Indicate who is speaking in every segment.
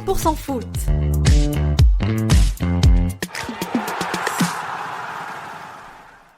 Speaker 1: 100% foot.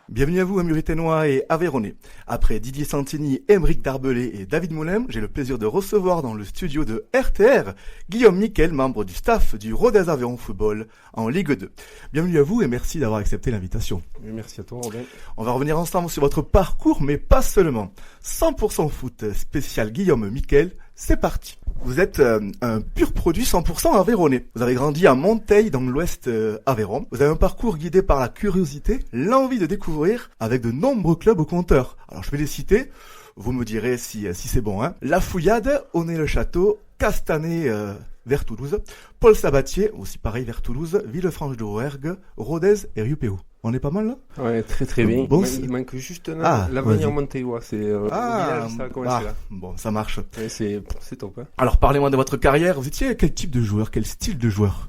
Speaker 2: Bienvenue à vous, Amuriténois et Aveyronnais. Après Didier Santini, Aymeric Darbelé et David Moulin, j'ai le plaisir de recevoir dans le studio de RTR Guillaume Miquel, membre du staff du Rodez Aveyron Football en Ligue 2. Bienvenue à vous et merci d'avoir accepté l'invitation.
Speaker 3: Merci à toi, Robin.
Speaker 2: On va revenir ensemble sur votre parcours, mais pas seulement. 100% foot spécial Guillaume Miquel, c'est parti. Vous êtes un pur produit 100% aveyronnais. Vous avez grandi à Monteil dans l'ouest Aveyron. Vous avez un parcours guidé par la curiosité, l'envie de découvrir avec de nombreux clubs au compteur. Alors je vais les citer, vous me direz si c'est bon. La Fouillade, Aunay-le-Château, Castanet vers Toulouse, Paul Sabatier, aussi pareil vers Toulouse, Villefranche-de-Rouergue, Rodez et Rieux-Péou. On est pas mal là ?
Speaker 3: Ouais, très bien.
Speaker 2: Bon,
Speaker 3: il manque juste l'avenir montéillois. C'est au village, ça a commencé là.
Speaker 2: Bon, ça marche.
Speaker 3: Ouais, c'est top. Hein.
Speaker 2: Alors parlez-moi de votre carrière. Vous étiez quel type de joueur, quel style de joueur ?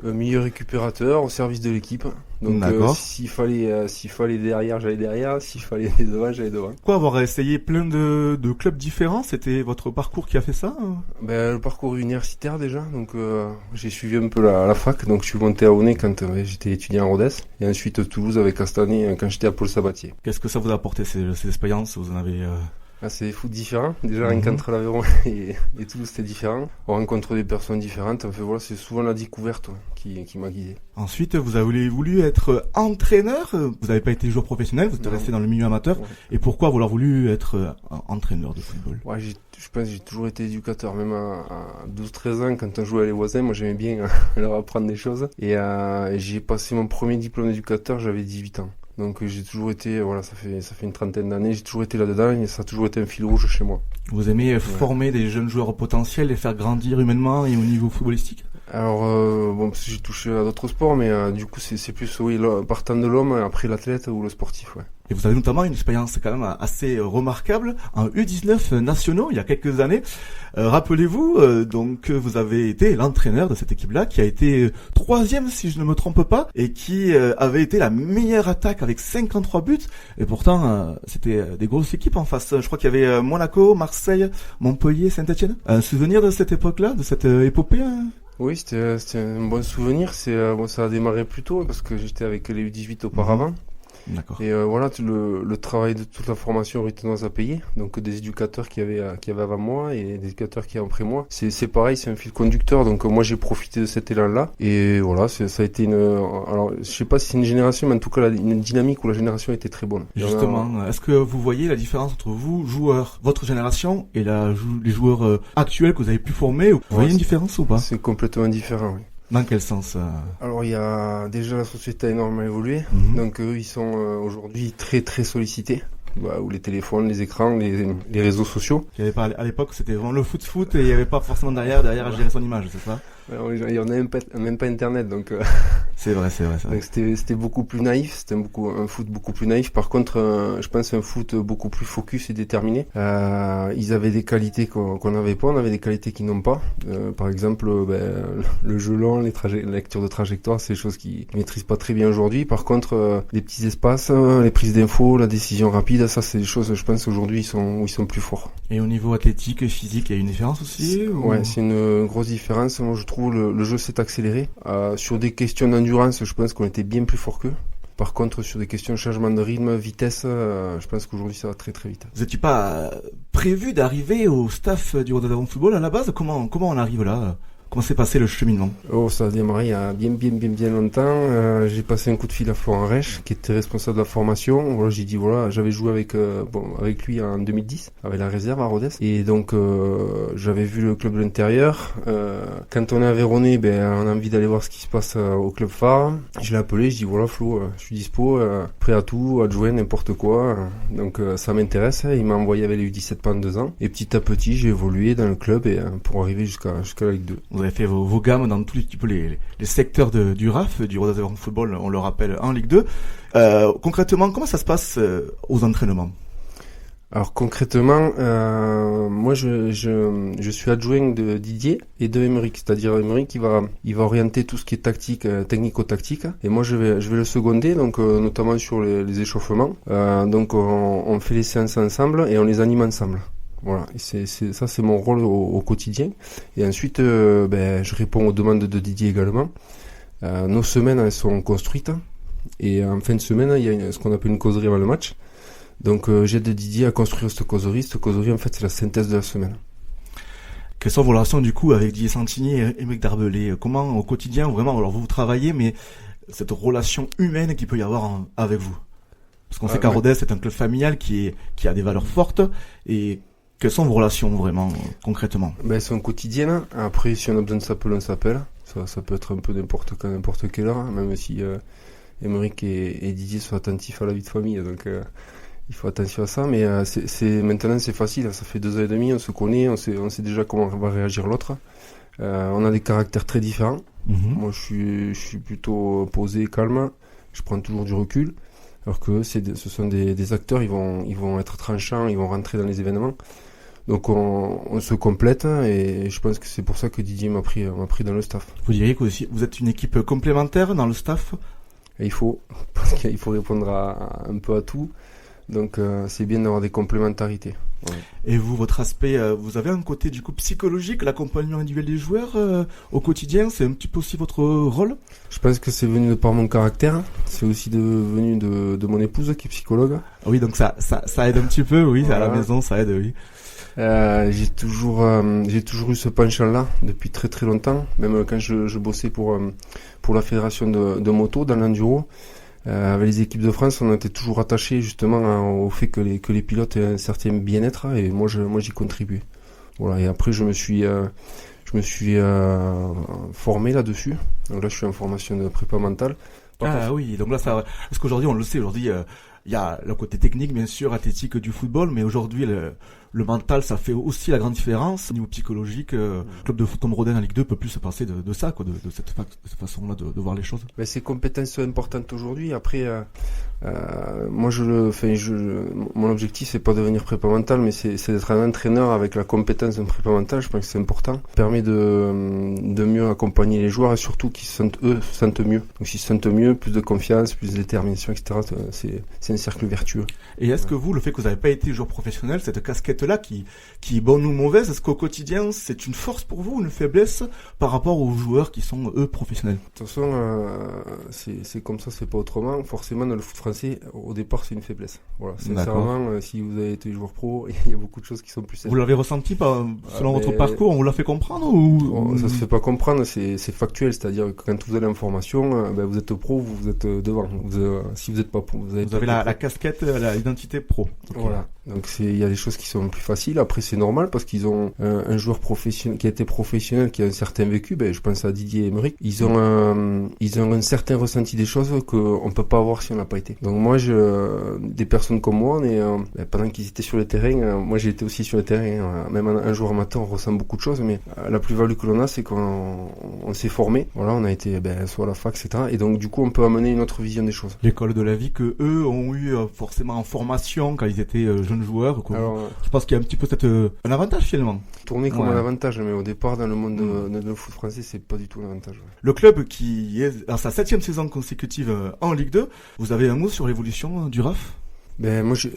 Speaker 3: Milieu récupérateur au service de l'équipe. Donc s'il fallait derrière, j'allais derrière. S'il fallait devant, j'allais devant.
Speaker 2: Quoi, avoir essayé plein de clubs différents, c'était votre parcours qui a fait ça ?
Speaker 3: Le parcours universitaire déjà. Donc j'ai suivi un peu la fac. Donc je suis monté à Aunay quand j'étais étudiant à Rodez. Et ensuite Toulouse avec Castanet quand j'étais à Paul Sabatier.
Speaker 2: Qu'est-ce que ça vous a apporté ces expériences ? Vous en avez
Speaker 3: c'est des foot différents. Déjà, entre l'Aveyron et Toulouse, c'était différent. On rencontre des personnes différentes. Enfin, voilà, c'est souvent la découverte qui m'a guidé.
Speaker 2: Ensuite, vous avez voulu être entraîneur. Vous n'avez pas été joueur professionnel, vous êtes resté dans le milieu amateur. Ouais. Et pourquoi avoir voulu être entraîneur de football ?
Speaker 3: Ouais, je pense que j'ai toujours été éducateur. Même à 12-13 ans, quand on jouait à les voisins, moi j'aimais bien leur apprendre des choses. Et j'ai passé mon premier diplôme d'éducateur, j'avais 18 ans. Donc j'ai toujours été, ça fait une trentaine d'années, j'ai toujours été là-dedans et ça a toujours été un fil rouge chez moi.
Speaker 2: Vous aimez former des jeunes joueurs potentiels, les faire grandir humainement et au niveau footballistique ?
Speaker 3: Alors parce que j'ai touché à d'autres sports, mais du coup c'est plus partant de l'homme, après l'athlète ou le sportif, ouais.
Speaker 2: Et vous avez notamment une expérience quand même assez remarquable en U19 nationaux il y a quelques années. Rappelez-vous, donc vous avez été l'entraîneur de cette équipe-là qui a été 3e si je ne me trompe pas et qui avait été la meilleure attaque avec 53 buts. Et pourtant c'était des grosses équipes en face. Je crois qu'il y avait Monaco, Marseille, Montpellier, Saint-Etienne. Un souvenir de cette époque-là, de cette épopée
Speaker 3: Oui, c'était un bon souvenir. Ça a démarré plus tôt parce que j'étais avec les U18 auparavant.
Speaker 2: D'accord.
Speaker 3: Et le travail de toute la formation rythmoise à payer, donc des éducateurs qui avaient avant moi et des éducateurs qui avaient après moi. C'est pareil, c'est un fil conducteur. Donc moi j'ai profité de cet élan-là et voilà, ça a été alors je sais pas si c'est une génération, mais en tout cas une dynamique où la génération était très bonne.
Speaker 2: Justement, est-ce que vous voyez la différence entre vous, joueurs, votre génération, et les joueurs actuels que vous avez pu former ? Vous voyez une différence ou pas ?
Speaker 3: C'est complètement différent, oui.
Speaker 2: Dans quel sens
Speaker 3: Alors il y a déjà la société a énormément évolué, donc eux ils sont aujourd'hui très très sollicités. Ou les téléphones, les écrans, les réseaux sociaux.
Speaker 2: Il y avait pas à l'époque, c'était vraiment le foot et il n'y avait pas forcément derrière à gérer son image, c'est ça ?
Speaker 3: Il y en a même pas internet, donc.
Speaker 2: C'est vrai.
Speaker 3: Donc c'était beaucoup plus naïf, c'était un foot beaucoup plus naïf. Par contre, je pense un foot beaucoup plus focus et déterminé. Ils avaient des qualités qu'on n'avait pas, on avait des qualités qu'ils n'ont pas. Par exemple, le jeu long, la lecture de trajectoire, c'est des choses qu'ils maîtrisent pas très bien aujourd'hui. Par contre, les petits espaces, les prises d'infos, la décision rapide, ça c'est des choses, je pense aujourd'hui ils sont plus forts.
Speaker 2: Et au niveau athlétique et physique, il y a une différence aussi
Speaker 3: Ouais, c'est une grosse différence. Moi je trouve le jeu s'est accéléré. Sur des questions d'endurance, je pense qu'on était bien plus fort qu'eux. Par contre, sur des questions de changement de rythme, vitesse, je pense qu'aujourd'hui ça va très très vite.
Speaker 2: Vous n'étiez pas prévu d'arriver au staff du Rodez Aveyron Football à la base ? Comment on arrive là ? Comment s'est passé le cheminement ?
Speaker 3: Ça a démarré il y a bien longtemps. J'ai passé un coup de fil à Florent Reich, qui était responsable de la formation. Voilà, j'ai dit j'avais joué avec lui en 2010, avec la réserve à Rodez. Et donc j'avais vu le club de l'intérieur. Quand on est aveyronnais, on a envie d'aller voir ce qui se passe au club phare. Je l'ai appelé, je dis Flo, je suis dispo, prêt à tout, à jouer n'importe quoi. Donc ça m'intéresse. Il m'a envoyé avec les U17 pendant 2 ans. Et petit à petit, j'ai évolué dans le club et pour arriver jusqu'à la Ligue 2.
Speaker 2: Vous avez fait vos gammes dans tous les secteurs du RAF, du Rodez Aveyron Football, on le rappelle, en Ligue 2. Concrètement, comment ça se passe aux entraînements ?
Speaker 3: Alors concrètement, moi je suis adjoint de Didier et de Aymeric, c'est-à-dire Aymeric il va orienter tout ce qui est tactique, technico-tactique, et moi je vais le seconder, donc notamment sur les échauffements. Donc on fait les séances ensemble et on les anime ensemble. Voilà, et ça c'est mon rôle au quotidien. Et ensuite, je réponds aux demandes de Didier également. Nos semaines elles sont construites et en fin de semaine il y a ce qu'on appelle une causerie avant le match. Donc j'aide Didier à construire cette causerie. Cette causerie en fait c'est la synthèse de la semaine.
Speaker 2: Quelles sont vos relations du coup avec Didier Santini et Aymeric Darbelé? Comment au quotidien vraiment, alors vous travaillez, mais cette relation humaine qu'il peut y avoir avec vous? Parce qu'on sait qu'à Rodez c'est un club familial qui a des valeurs fortes. Et quelles sont vos relations vraiment concrètement?
Speaker 3: Elles sont quotidiennes. Après si on a besoin de s'appeler, on s'appelle. Ça peut être un peu n'importe quand, n'importe quelle heure, même si Aymeric et Didier sont attentifs à la vie de famille. Donc il faut attention à ça, mais maintenant c'est facile, ça fait 2 ans et demi, on se connaît, on sait déjà comment va réagir l'autre. On a des caractères très différents. Moi je suis plutôt posé, calme, je prends toujours du recul, alors que ce sont des acteurs, ils vont être tranchants, ils vont rentrer dans les événements. Donc on se complète et je pense que c'est pour ça que Didier m'a pris dans le staff.
Speaker 2: Vous diriez que vous êtes une équipe complémentaire dans le staff?
Speaker 3: Et parce qu'il faut répondre un peu à tout. Donc c'est bien d'avoir des complémentarités. Ouais.
Speaker 2: Et vous, votre aspect, vous avez un côté du coup psychologique, l'accompagnement individuel des joueurs au quotidien, c'est un petit peu aussi votre rôle?
Speaker 3: Je pense que c'est venu de par mon caractère, c'est aussi venu de mon épouse qui est psychologue.
Speaker 2: Oui, donc ça aide un petit peu, oui, voilà. À la maison ça aide, oui.
Speaker 3: J'ai toujours eu ce penchant-là depuis très très longtemps, même quand je bossais pour la fédération de moto dans l'enduro. Avec les équipes de France, on était toujours attachés justement au fait que les pilotes aient un certain bien-être et moi j'y contribuais. Voilà, et après je me suis formé là-dessus. Donc là je suis en formation de prépa mentale.
Speaker 2: Oui, donc là ça, parce qu'aujourd'hui on le sait, il y a le côté technique bien sûr, athlétique du football, mais aujourd'hui le mental ça fait aussi la grande différence au niveau psychologique. Le club de foot comme Rodez en Ligue 2 peut plus se passer de ça, quoi, de cette façon-là de voir les choses.
Speaker 3: Mais ces compétences sont importantes aujourd'hui. Après, moi mon objectif c'est pas de devenir prépa mental, mais c'est d'être un entraîneur avec la compétence d'un prépa mental. Je pense que c'est important. Ça permet de mieux accompagner les joueurs et surtout qu'ils se sentent mieux. Donc s'ils se sentent mieux, plus de confiance, plus de détermination, etc. C'est un cercle vertueux.
Speaker 2: Et est-ce que vous, le fait que vous n'avez pas été joueur professionnel, cette casquette-là qui est bonne ou mauvaise, est-ce qu'au quotidien c'est une force pour vous ou une faiblesse par rapport aux joueurs qui sont eux professionnels?
Speaker 3: De toute façon, c'est comme ça, c'est pas autrement. Forcément, dans le foot français, au départ, c'est une faiblesse. Voilà, sincèrement, si vous avez été joueur pro, il y a beaucoup de choses qui sont plus simples.
Speaker 2: Vous l'avez ressenti selon votre parcours, on vous l'a fait comprendre ou
Speaker 3: ça se fait pas comprendre, c'est factuel, c'est-à-dire que quand vous allez en formation, vous êtes pro, vous êtes devant. Si vous êtes pas pro, vous avez
Speaker 2: la casquette, l'identité pro. Okay.
Speaker 3: Voilà. Donc il y a des choses qui sont plus faciles. Après c'est normal parce qu'ils ont un joueur professionnel qui a été professionnel, qui a un certain vécu. Je pense à Didier et Aymeric. Ils ont un certain ressenti des choses qu'on peut pas avoir si on n'a pas été. Donc moi des personnes comme moi, pendant qu'ils étaient sur le terrain, moi j'ai été aussi sur le terrain. Même un joueur amateur, on ressent beaucoup de choses, mais la plus-value que l'on a, c'est qu'on s'est formé. Voilà, on a été soit à la fac, etc. Et donc du coup on peut amener une autre vision des choses.
Speaker 2: L'école de la vie que eux ont eu forcément en formation quand ils étaient jeunes joueurs. Alors, je pense qu'il y a un petit peu un avantage finalement.
Speaker 3: Tourner comme un avantage, mais au départ dans le monde de foot français, c'est pas du tout un avantage. Ouais.
Speaker 2: Le club qui est dans sa 7e saison consécutive en Ligue 2, vous avez un mot sur l'évolution du RAF?
Speaker 3: Moi, je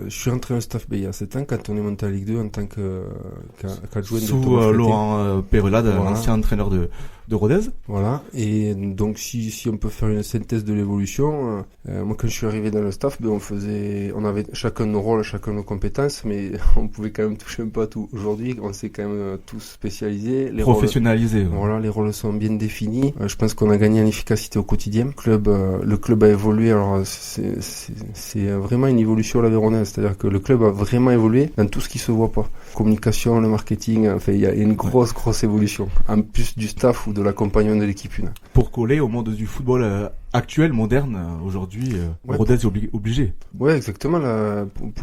Speaker 3: suis rentré au staff il y a 7 ans quand on est monté à la Ligue 2 en tant qu'adjoint de
Speaker 2: Thomas Fleté. Sous Laurent Perelade, l'ancien entraîneur de Rodez.
Speaker 3: Voilà. Et donc, si on peut faire une synthèse de l'évolution, moi, quand je suis arrivé dans le staff, on avait chacun nos rôles, chacun nos compétences, mais on pouvait quand même toucher un peu à tout. Aujourd'hui, on s'est quand même tous spécialisés.
Speaker 2: Professionnalisés.
Speaker 3: Voilà, les rôles sont bien définis. Je pense qu'on a gagné en efficacité au quotidien. Le club a évolué. Alors, c'est vraiment une évolution à l'Aveyronnaise, c'est-à-dire que le club a vraiment évolué dans tout ce qui se voit pas. Communication, le marketing, il y a une grosse évolution. En plus du staff ou de l'accompagnement de l'équipe une.
Speaker 2: Pour coller au monde du football actuel, moderne, aujourd'hui, Rodez est obligé.
Speaker 3: Ouais, exactement.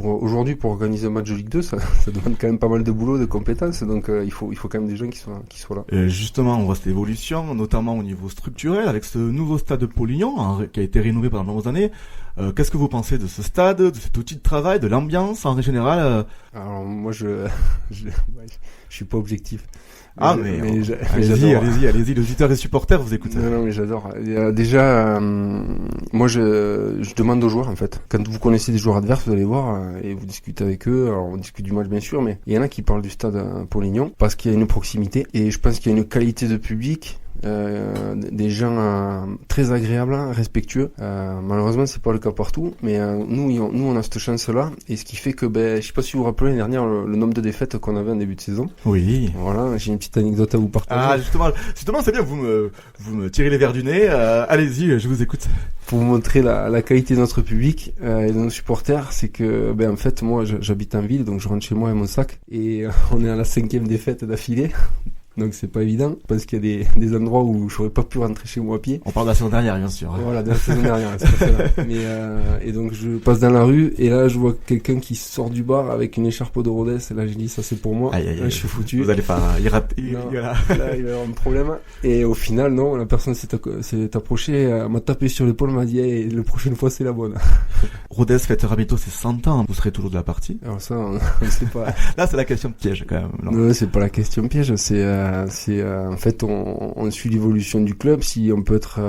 Speaker 3: Aujourd'hui, pour organiser un match de Ligue 2, ça demande quand même pas mal de boulot, de compétences, donc il faut quand même des gens qui soient là.
Speaker 2: Et justement, on voit cette évolution, notamment au niveau structurel, avec ce nouveau stade de Pau-Lignon, qui a été rénové pendant de nombreuses années. Qu'est-ce que vous pensez de ce stade, de cet outil de travail, de l'ambiance en général?
Speaker 3: Alors moi, je suis pas objectif.
Speaker 2: Allez-y, les auditeurs et supporters vous écoutent.
Speaker 3: Non, mais j'adore. Déjà, moi je demande aux joueurs en fait. Quand vous connaissez des joueurs adverses, vous allez voir et vous discutez avec eux. Alors on discute du match bien sûr, mais il y en a qui parlent du stade Polignon parce qu'il y a une proximité et je pense qu'il y a une qualité de public. Des gens très agréables, respectueux. Malheureusement, c'est pas le cas partout, mais nous, on a cette chance-là, et ce qui fait que, je sais pas si vous vous rappelez l'année dernière le nombre de défaites qu'on avait en début de saison.
Speaker 2: Oui.
Speaker 3: Voilà, j'ai une petite anecdote à vous partager.
Speaker 2: Ah, justement, c'est bien. Vous me tirez les verres du nez. Allez-y, je vous écoute.
Speaker 3: Pour vous montrer la qualité de notre public et de nos supporters, c'est que, en fait, moi, j'habite en ville, donc je rentre chez moi avec mon sac, et on est à la 5e défaite d'affilée. Donc c'est pas évident parce qu'il y a des endroits où j'aurais pas pu rentrer chez moi à pied.
Speaker 2: On parle de la saison dernière, bien sûr.
Speaker 3: Voilà, de la saison dernière, c'est pas ça. Mais et donc je passe dans la rue et là je vois quelqu'un qui sort du bar avec une écharpe de Rodez et là je dis ça c'est pour moi.
Speaker 2: Aïe,
Speaker 3: là je suis foutu.
Speaker 2: Vous allez pas y rater.
Speaker 3: Là il va y avoir un problème et au final non, la personne s'est approchée, m'a tapé sur l'épaule, m'a dit hey, la prochaine fois c'est la bonne.
Speaker 2: Rodez fêtera bientôt ses 100 ans. Vous serez toujours de la partie.
Speaker 3: Alors ça on sait pas.
Speaker 2: Là c'est la question piège quand même.
Speaker 3: Non, c'est pas la question piège, c'est en fait on suit l'évolution du club. Si on peut être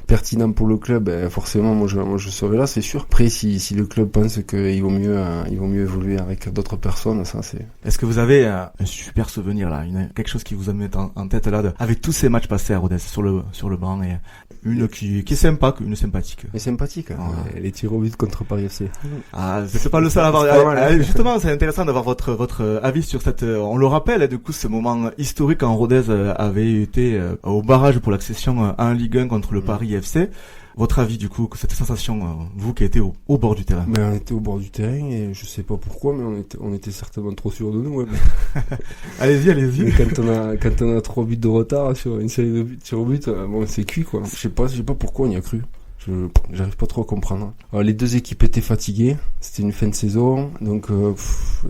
Speaker 3: pertinent pour le club, forcément moi je serai là, c'est sûr. Après si le club pense qu'il vaut mieux évoluer avec d'autres personnes, ça c'est.
Speaker 2: Est-ce que vous avez un super souvenir là, quelque chose qui vous a mis en tête là avec tous ces matchs passés à Rodez sur le banc et une qui est sympa, une sympathique.
Speaker 3: Mais sympathique. Ouais. Les tirs au but contre Paris FC.
Speaker 2: Ah, c'est pas le seul à avoir. Justement, c'est intéressant d'avoir votre avis sur cette. On le rappelle, du coup, ce moment historique quand Rodez avait été au barrage pour l'accession en Ligue 1 contre le Paris FC. Votre avis, du coup, que cette sensation, vous qui étiez au bord du terrain.
Speaker 3: On était au bord du terrain et je sais pas pourquoi, mais on était certainement trop sûrs de nous. Ouais.
Speaker 2: allez-y.
Speaker 3: Et quand on a 3 buts de retard sur une série de buts sur but, c'est cuit quoi. Je sais pas pourquoi on y a cru. J'arrive pas trop à comprendre. Alors, les deux équipes étaient fatiguées, c'était une fin de saison, donc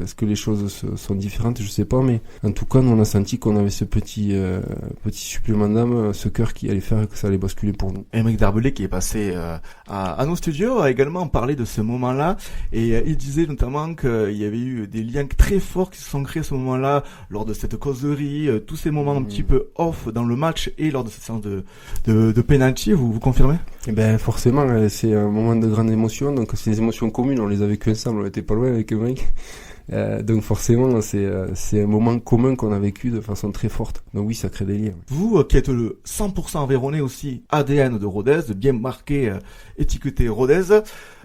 Speaker 3: est-ce que les choses sont différentes, je sais pas, mais en tout cas nous on a senti qu'on avait ce petit supplément d'âme, ce cœur qui allait faire que ça allait basculer pour nous.
Speaker 2: Aymeric Darbelé qui est passé à nos studios a également parlé de ce moment-là et il disait notamment qu'il y avait eu des liens très forts qui se sont créés à ce moment-là lors de cette causerie, tous ces moments un petit peu off dans le match et lors de cette séance de penalty, vous confirmez?
Speaker 3: Forcément, c'est un moment de grande émotion, donc c'est des émotions communes, on les a vécues ensemble, on était pas loin avec Aymeric. Donc forcément, c'est un moment commun qu'on a vécu de façon très forte. Donc oui, ça crée des liens.
Speaker 2: Vous, qui êtes le 100% Aveyronais aussi, ADN de Rodez, bien marqué, étiqueté Rodez,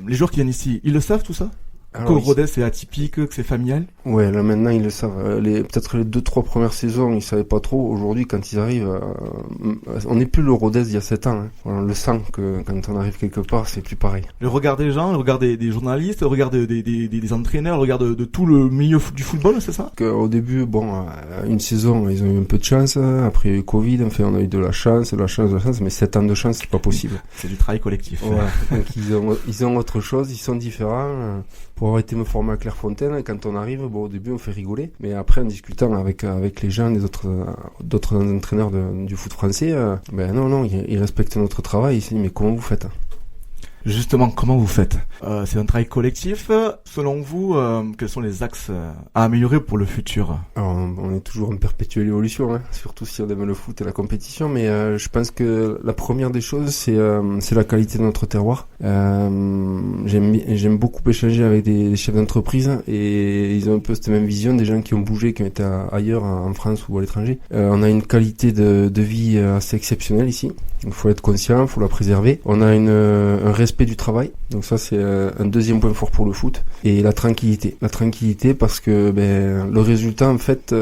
Speaker 2: les joueurs qui viennent ici, ils le savent tout ça? Que Rodez c'est atypique, que c'est familial? Ouais,
Speaker 3: là maintenant ils le savent. Peut-être les 2-3 premières saisons, ils savaient pas trop. Aujourd'hui, quand ils arrivent, on n'est plus le Rodez il y a 7 ans. Hein. On le sent que quand on arrive quelque part, c'est plus pareil.
Speaker 2: Le regard des gens, le regard des journalistes, le regard des entraîneurs, le regard de tout le milieu du football, c'est ça?
Speaker 3: Au début, une saison, ils ont eu un peu de chance. Après, il y a eu Covid, enfin, on a eu de la chance, mais 7 ans de chance, c'est pas possible.
Speaker 2: C'est du travail collectif.
Speaker 3: Ouais. Donc ils ont autre chose, ils sont différents. Pour avoir été me former à Clairefontaine, quand on arrive, au début on fait rigoler, mais après en discutant avec les gens, les d'autres entraîneurs du foot français, non, ils respectent notre travail. Ils se disent mais comment vous faites?
Speaker 2: Justement, comment vous faites? C'est un travail collectif. Selon vous, quels sont les axes à améliorer pour le futur? Alors,
Speaker 3: on est toujours en perpétuelle évolution, surtout si on aime le foot et la compétition, mais je pense que la première des choses, c'est la qualité de notre terroir. J'aime beaucoup échanger avec des chefs d'entreprise et ils ont un peu cette même vision, des gens qui ont bougé, qui ont été ailleurs, en France ou à l'étranger. On a une qualité de vie assez exceptionnelle ici. Il faut être conscient, il faut la préserver. On a un respect du travail, donc ça c'est un deuxième point fort pour le foot, et la tranquillité parce que le résultat en fait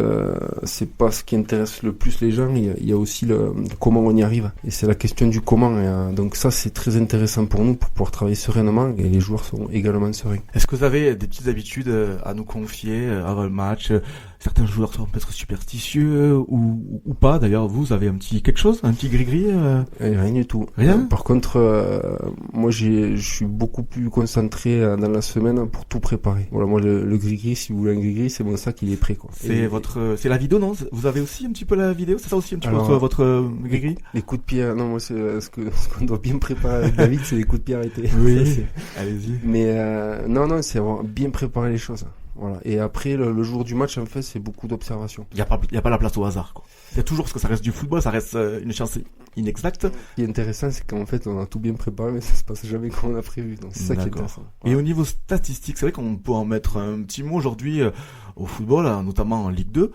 Speaker 3: c'est pas ce qui intéresse le plus les gens, il y a aussi le comment on y arrive, et c'est la question du comment, et donc ça c'est très intéressant pour nous pour pouvoir travailler sereinement, et les joueurs sont également sereins.
Speaker 2: Est-ce que vous avez des petites habitudes à nous confier avant le match? Certains joueurs sont peut-être superstitieux ou pas. D'ailleurs, vous avez un petit gris-gris?
Speaker 3: Rien du tout.
Speaker 2: Rien?
Speaker 3: Par contre, moi je suis beaucoup plus concentré dans la semaine pour tout préparer. Voilà, moi le gris-gris, si vous voulez un gris-gris, c'est mon sac, il est prêt quoi.
Speaker 2: C'est la vidéo, non? Vous avez aussi un petit peu la vidéo? C'est ça aussi un petit peu votre gris-gris?
Speaker 3: Les coups de pied, non, moi c'est ce qu'on doit bien préparer avec David, c'est les coups de pied arrêtés.
Speaker 2: Oui. Allez-y.
Speaker 3: Mais non, c'est avoir bien préparé les choses. Voilà. Et après, le jour du match, en fait, c'est beaucoup d'observation.
Speaker 2: Il y a pas la place au hasard, quoi. Il y a toujours, parce que ça reste du football, ça reste une chance inexacte.
Speaker 3: Ce qui est intéressant, c'est qu'en fait, on a tout bien préparé, mais ça se passe jamais comme on a prévu. Donc c'est ça qui est intéressant.
Speaker 2: Et au niveau statistique, c'est vrai qu'on peut en mettre un petit mot aujourd'hui au football, notamment en Ligue 2.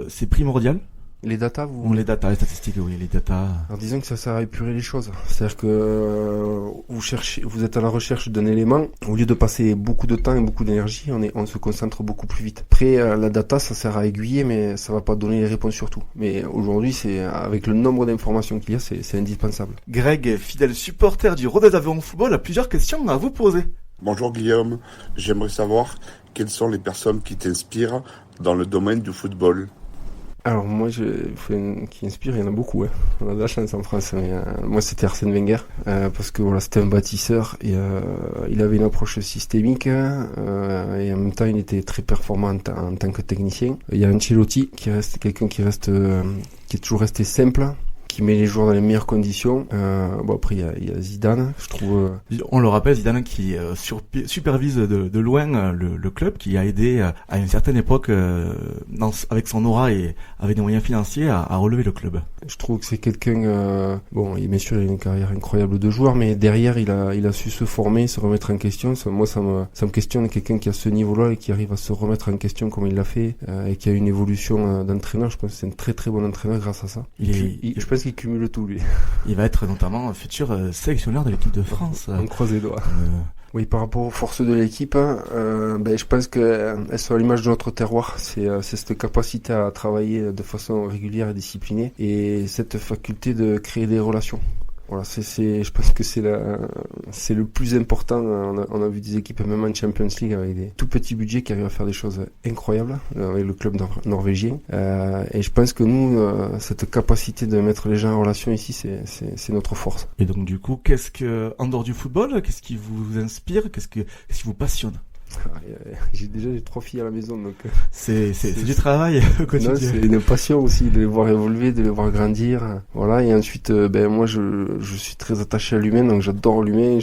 Speaker 2: C'est primordial.
Speaker 3: Les datas,
Speaker 2: les statistiques, oui, les datas.
Speaker 3: Alors disons que ça sert à épurer les choses. C'est-à-dire que vous êtes à la recherche d'un élément, au lieu de passer beaucoup de temps et beaucoup d'énergie, on se concentre beaucoup plus vite. Après, la data, ça sert à aiguiller, mais ça va pas donner les réponses sur tout. Mais aujourd'hui, c'est avec le nombre d'informations qu'il y a, c'est indispensable.
Speaker 2: Greg, fidèle supporter du Rodez Aveyron Football, a plusieurs questions à vous poser.
Speaker 1: Bonjour Guillaume, j'aimerais savoir quelles sont les personnes qui t'inspirent dans le domaine du football.
Speaker 3: Alors moi, qui inspire, il y en a beaucoup. Hein. On a de la chance en France. Mais, moi, c'était Arsène Wenger parce que voilà, c'était un bâtisseur et il avait une approche systémique et en même temps, il était très performant en tant que technicien. Il y a Ancelotti qui est toujours resté simple, qui met les joueurs dans les meilleures conditions. Bon après il y a Zidane, je trouve.
Speaker 2: On le rappelle, Zidane qui supervise de loin le club, qui a aidé à une certaine époque avec son aura et avec des moyens financiers à relever le club.
Speaker 3: Je trouve que c'est quelqu'un. Bon, bien sûr, il a une carrière incroyable de joueur, mais derrière il a su se former, se remettre en question. Ça me questionne, quelqu'un qui a ce niveau-là et qui arrive à se remettre en question comme il l'a fait et qui a une évolution d'entraîneur. Je pense que c'est un très très bon entraîneur grâce à ça. Je pense qu'il cumule tout, lui.
Speaker 2: Il va être notamment un futur sélectionneur de l'équipe de France.
Speaker 3: On croise les doigts. Oui, par rapport aux forces de l'équipe, je pense qu'elles sont à l'image de notre terroir. C'est cette capacité à travailler de façon régulière et disciplinée et cette faculté de créer des relations. Voilà, je pense que c'est le plus important. On a vu des équipes même en Champions League avec des tout petits budgets qui arrivent à faire des choses incroyables avec le club norvégien. Et je pense que nous, cette capacité de mettre les gens en relation ici, c'est notre force.
Speaker 2: Et donc du coup, en dehors du football, qu'est-ce qui vous inspire, qu'est-ce qui vous passionne?
Speaker 3: J'ai déjà 3 filles à la maison, donc
Speaker 2: c'est du travail au quotidien.
Speaker 3: Non, c'est une passion aussi de les voir évoluer, de les voir grandir. Voilà, et ensuite moi je suis très attaché à l'humain, donc j'adore l'humain.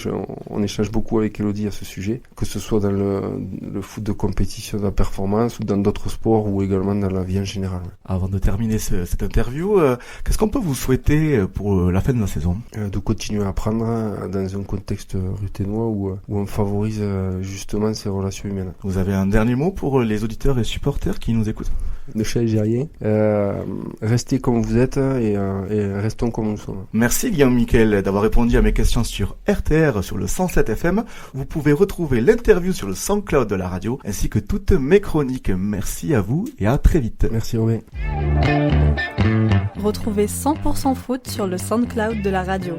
Speaker 3: On échange beaucoup avec Elodie à ce sujet, que ce soit dans le foot de compétition, de la performance ou dans d'autres sports ou également dans la vie en général.
Speaker 2: Avant de terminer cette interview, qu'est-ce qu'on peut vous souhaiter pour la fin de la saison?
Speaker 3: De continuer à apprendre dans un contexte ruthénois où on favorise justement ces relations humaines.
Speaker 2: Vous avez un dernier mot pour les auditeurs et supporters qui nous écoutent?
Speaker 3: Ne changez rien. Restez comme vous êtes et restons comme nous sommes.
Speaker 2: Merci Guillaume Miquel d'avoir répondu à mes questions sur RTR sur le 107 FM. Vous pouvez retrouver l'interview sur le SoundCloud de la radio ainsi que toutes mes chroniques. Merci à vous et à très vite.
Speaker 3: Merci Robin.
Speaker 4: Retrouvez 100% foot sur le SoundCloud de la radio.